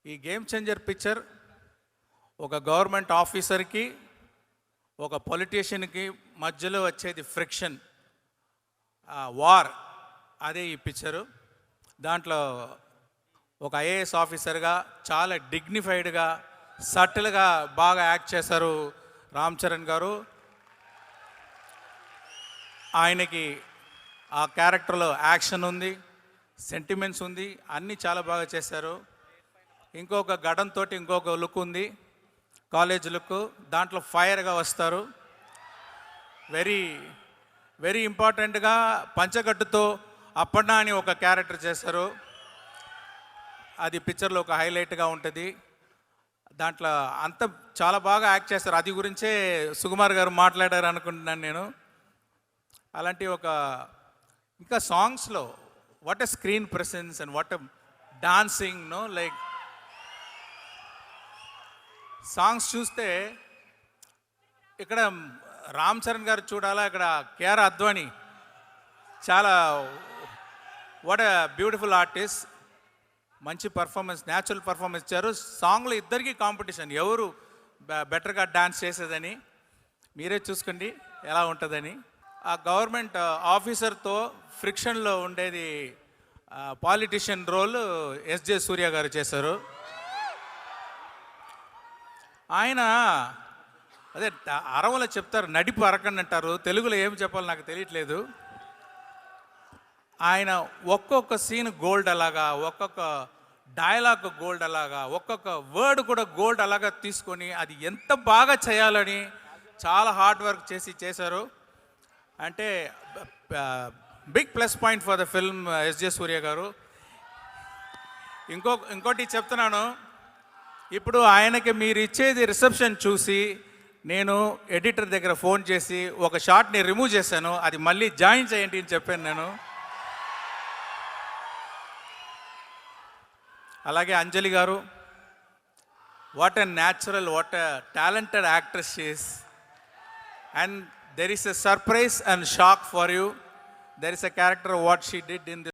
ఈ game changer picture ఒక government ఆఫీసర్కి ఒక పొలిటీషియన్కి మధ్యలో వచ్చేది ఫ్రిక్షన్, వార్. అదే ఈ పిక్చరు. దాంట్లో ఒక ఐఏఎస్ ఆఫీసర్గా చాలా డిగ్నిఫైడ్గా సటిల్గా బాగా యాక్ట్ చేశారు రామ్ చరణ్ గారు. ఆయనకి ఆ క్యారెక్టర్లో యాక్షన్ ఉంది, సెంటిమెంట్స్ ఉంది, అన్నీ చాలా బాగా చేశారు. ఇంకొక గడంతో ఇంకొక లుక్ ఉంది, కాలేజ్ లుక్. దాంట్లో ఫైర్గా వస్తారు. వెరీ వెరీ ఇంపార్టెంట్గా పంచగట్టుతో అప్పన్నా అని ఒక క్యారెక్టర్ చేశారు. అది పిక్చర్లో ఒక హైలైట్గా ఉంటుంది. దాంట్లో అంత చాలా బాగా యాక్ట్ చేస్తారు. అది గురించే సుకుమార్ గారు మాట్లాడారు అనుకుంటున్నాను నేను. అలాంటి ఒక ఇంకా సాంగ్స్లో what a screen presence and what a dancing, no like songs చూస్తే ఇక్కడ రామ్ చరణ్ గారు చూడాలా, ఇక్కడ కేఆర్ అద్వానీ చాలా వాట్ ఎ బ్యూటిఫుల్ ఆర్టిస్ట్. మంచి పర్ఫార్మెన్స్, న్యాచురల్ పర్ఫార్మెన్స్ ఇచ్చారు. సాంగ్లో ఇద్దరికి కాంపిటీషన్, ఎవరు బెటర్గా డాన్స్ చేసేదని. మీరే చూసుకోండి ఎలా ఉంటుందని. ఆ గవర్నమెంట్ ఆఫీసర్తో ఫ్రిక్షన్లో ఉండేది పాలిటిషియన్ రోల్ ఎస్జే సూర్య గారు చేశారు. ఆయన అదే అరవలో చెప్తారు, నడిపు అరకండి అంటారు. తెలుగులో ఏం చెప్పాలో నాకు తెలియట్లేదు. ఆయన ఒక్కొక్క సీన్ గోల్డ్ అలాగా, ఒక్కొక్క డైలాగ్ గోల్డ్ అలాగా, ఒక్కొక్క వర్డ్ కూడా గోల్డ్ అలాగా తీసుకొని అది ఎంత బాగా చేయాలని చాలా హార్డ్ వర్క్ చేశారు. అంటే big plus point for the film S J Surya garu. ఇంకోటి చెప్తున్నాను, ఇప్పుడు ఆయనకి మీరు ఇచ్చేది రిసెప్షన్ చూసి నేను ఎడిటర్ దగ్గర ఫోన్ చేసి ఒక షాట్ని రిమూవ్ చేశాను, అది మళ్ళీ జాయిన్ చేయండి అని చెప్పాను నేను. అలాగే అంజలి గారు, what a natural, what a talented actress she is. And there is a surprise and shock for you. There is a character what she did in this